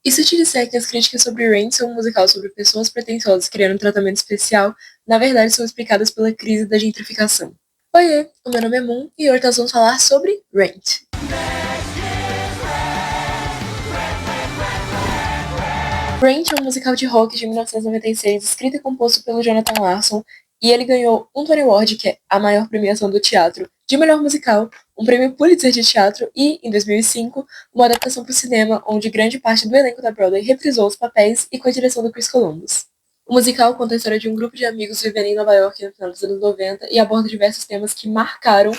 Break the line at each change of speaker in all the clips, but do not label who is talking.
E se eu te disser que as críticas sobre Rain são um musical sobre pessoas pretensiosas criando um tratamento especial, na verdade são explicadas pela crise da gentrificação. Oiê, o meu nome é Moon e hoje nós vamos falar sobre Rent. Rent é um musical de rock de 1996, escrito e composto pelo Jonathan Larson, e ele ganhou um Tony Award, que é a maior premiação do teatro, de melhor musical, um prêmio Pulitzer de teatro e, em 2005, uma adaptação para o cinema, onde grande parte do elenco da Broadway reprisou os papéis e com a direção do Chris Columbus. O musical conta a história de um grupo de amigos vivendo em Nova York no final dos anos 90 e aborda diversos temas que marcaram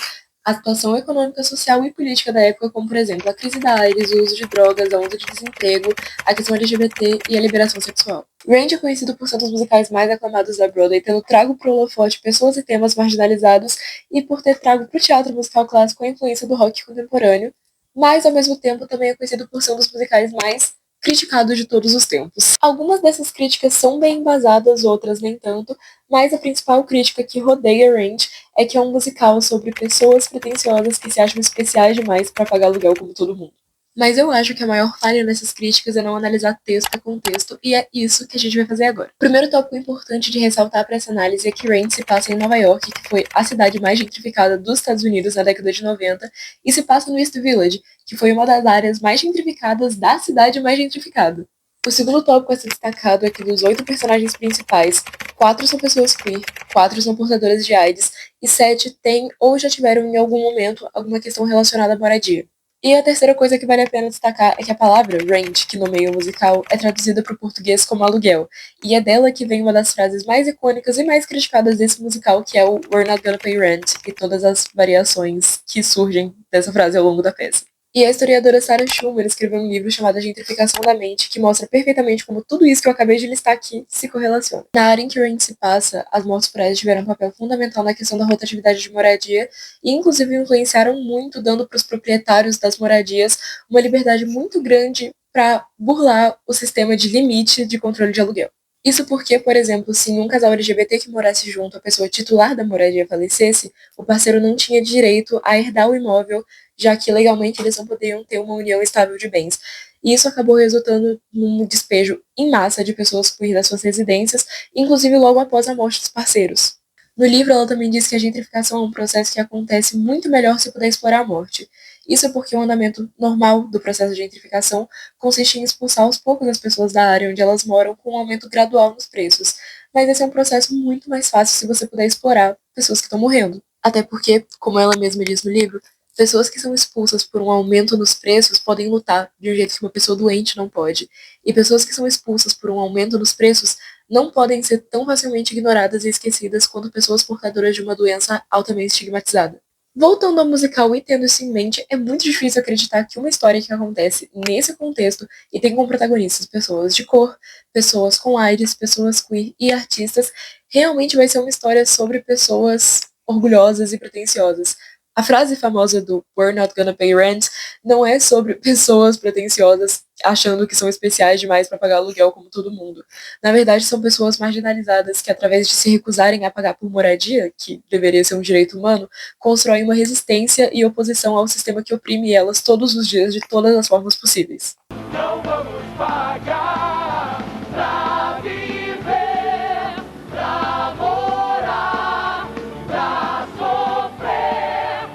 a situação econômica, social e política da época, como, por exemplo, a crise da AIDS, o uso de drogas, a onda de desemprego, a questão LGBT e a liberação sexual. Range é conhecido por ser um dos musicais mais aclamados da Broadway, tendo trago para o holofote pessoas e temas marginalizados e por ter trago para o teatro musical clássico a influência do rock contemporâneo, mas, ao mesmo tempo, também é conhecido por ser um dos musicais mais criticados de todos os tempos. Algumas dessas críticas são bem embasadas, outras nem tanto, mas a principal crítica que rodeia Range é que é um musical sobre pessoas pretensiosas que se acham especiais demais para pagar aluguel como todo mundo. Mas eu acho que a maior falha nessas críticas é não analisar texto a contexto, e é isso que a gente vai fazer agora. O primeiro tópico importante de ressaltar para essa análise é que Rain se passa em Nova York, que foi a cidade mais gentrificada dos Estados Unidos na década de 90, e se passa no East Village, que foi uma das áreas mais gentrificadas da cidade mais gentrificada. O segundo tópico a ser destacado é que dos 8 personagens principais, 4 são pessoas queer, 4 são portadoras de AIDS, e 7 têm ou já tiveram em algum momento alguma questão relacionada à moradia. E a terceira coisa que vale a pena destacar é que a palavra rent, que nomeia o musical, é traduzida para o português como aluguel, e é dela que vem uma das frases mais icônicas e mais criticadas desse musical, que é o We're not gonna pay rent, e todas as variações que surgem dessa frase ao longo da peça. E a historiadora Sarah Schumer escreveu um livro chamado A Gentrificação da Mente, que mostra perfeitamente como tudo isso que eu acabei de listar aqui se correlaciona. Na área em que Rent se passa, as mortes por AIDS tiveram um papel fundamental na questão da rotatividade de moradia e, inclusive, influenciaram muito, dando para os proprietários das moradias uma liberdade muito grande para burlar o sistema de limite de controle de aluguel. Isso porque, por exemplo, se um casal LGBT que morasse junto, a pessoa titular da moradia falecesse, o parceiro não tinha direito a herdar o imóvel, já que legalmente eles não poderiam ter uma união estável de bens. E isso acabou resultando num despejo em massa de pessoas queer das suas residências, inclusive logo após a morte dos parceiros. No livro, ela também diz que a gentrificação é um processo que acontece muito melhor se puder explorar a morte. Isso é porque o andamento normal do processo de gentrificação consiste em expulsar aos poucos as pessoas da área onde elas moram com um aumento gradual nos preços. Mas esse é um processo muito mais fácil se você puder explorar pessoas que estão morrendo. Até porque, como ela mesma diz no livro, pessoas que são expulsas por um aumento nos preços podem lutar de um jeito que uma pessoa doente não pode. E pessoas que são expulsas por um aumento nos preços não podem ser tão facilmente ignoradas e esquecidas quanto pessoas portadoras de uma doença altamente estigmatizada. Voltando ao musical e tendo isso em mente, é muito difícil acreditar que uma história que acontece nesse contexto e tem como protagonistas pessoas de cor, pessoas com AIDS, pessoas queer e artistas, realmente vai ser uma história sobre pessoas orgulhosas e pretensiosas. A frase famosa do We're not gonna pay rent não é sobre pessoas pretensiosas achando que são especiais demais para pagar aluguel como todo mundo. Na verdade, são pessoas marginalizadas que, através de se recusarem a pagar por moradia, que deveria ser um direito humano, constroem uma resistência e oposição ao sistema que oprime elas todos os dias de todas as formas possíveis. Não vamos pagar pra viver, pra morar, pra sofrer.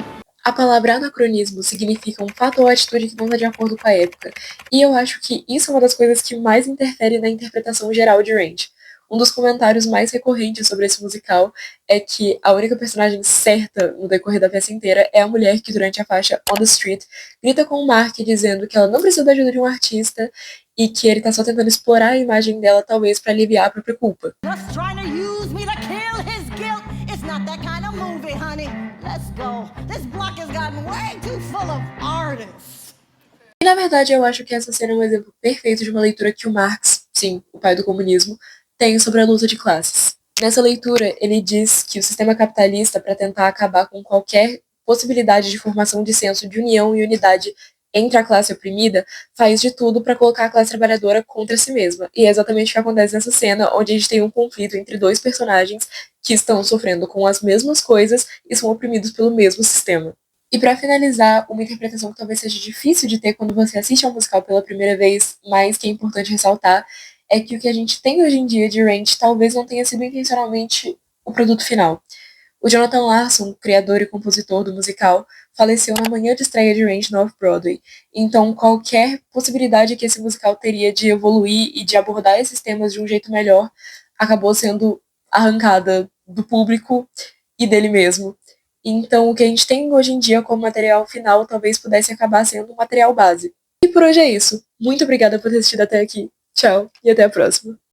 A palavra anacronismo significa um fato ou atitude que não está de acordo com a época, e eu acho que isso é uma das coisas que mais interfere na interpretação geral de Range. Um dos comentários mais recorrentes sobre esse musical é que a única personagem certa no decorrer da peça inteira é a mulher que, durante a faixa On the Street, grita com o Mark dizendo que ela não precisa da ajuda de um artista e que ele tá só tentando explorar a imagem dela, talvez, para aliviar a própria culpa. E, na verdade, eu acho que essa cena é um exemplo perfeito de uma leitura que o Marx, sim, o pai do comunismo, tem sobre a luta de classes. Nessa leitura, ele diz que o sistema capitalista, para tentar acabar com qualquer possibilidade de formação de senso de união e unidade entre a classe oprimida, faz de tudo para colocar a classe trabalhadora contra si mesma. E é exatamente o que acontece nessa cena, onde a gente tem um conflito entre dois personagens que estão sofrendo com as mesmas coisas e são oprimidos pelo mesmo sistema. E pra finalizar, uma interpretação que talvez seja difícil de ter quando você assiste ao musical pela primeira vez, mas que é importante ressaltar, é que o que a gente tem hoje em dia de Rent talvez não tenha sido intencionalmente o produto final. O Jonathan Larson, criador e compositor do musical, faleceu na manhã de estreia de Rent no Off-Broadway. Então, qualquer possibilidade que esse musical teria de evoluir e de abordar esses temas de um jeito melhor acabou sendo arrancada do público e dele mesmo. Então, o que a gente tem hoje em dia como material final talvez pudesse acabar sendo um material base. E por hoje é isso. Muito obrigada por ter assistido até aqui. Tchau e até a próxima.